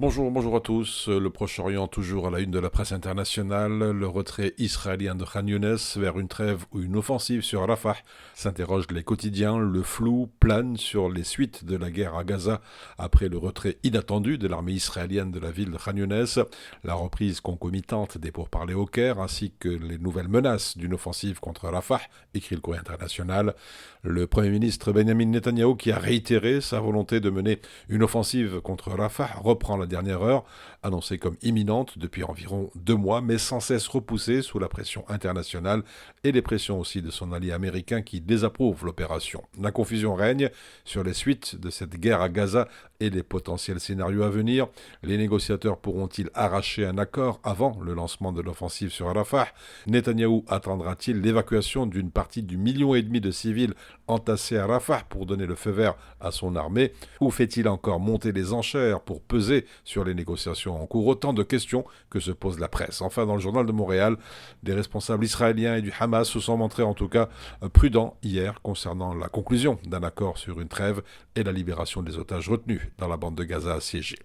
Bonjour à tous. Le Proche-Orient toujours à la une de la presse internationale. Le retrait israélien de Khan Younes vers une trêve ou une offensive sur Rafah s'interrogent les quotidiens. Le flou plane sur les suites de la guerre à Gaza après le retrait inattendu de l'armée israélienne de la ville de Khan Younes, la reprise concomitante des pourparlers au Caire ainsi que les nouvelles menaces d'une offensive contre Rafah, écrit le Courrier international. Le Premier ministre Benjamin Netanyahou, qui a réitéré sa volonté de mener une offensive contre Rafah, reprend la dernière heure, annoncée comme imminente depuis environ 2 mois, mais sans cesse repoussée sous la pression internationale et les pressions aussi de son allié américain qui désapprouve l'opération. La confusion règne sur les suites de cette guerre à Gaza et les potentiels scénarios à venir. Les négociateurs pourront-ils arracher un accord avant le lancement de l'offensive sur Rafah? Netanyahou attendra-t-il l'évacuation d'une partie du 1,5 million de civils entassés à Rafah pour donner le feu vert à son armée? Ou fait-il encore monter les enchères pour peser sur les négociations en cours? Autant de questions que se pose la presse. Enfin, dans le journal de Montréal, des responsables israéliens et du Hamas se sont montrés en tout cas prudents hier concernant la conclusion d'un accord sur une trêve et la libération des otages retenus dans la bande de Gaza assiégée.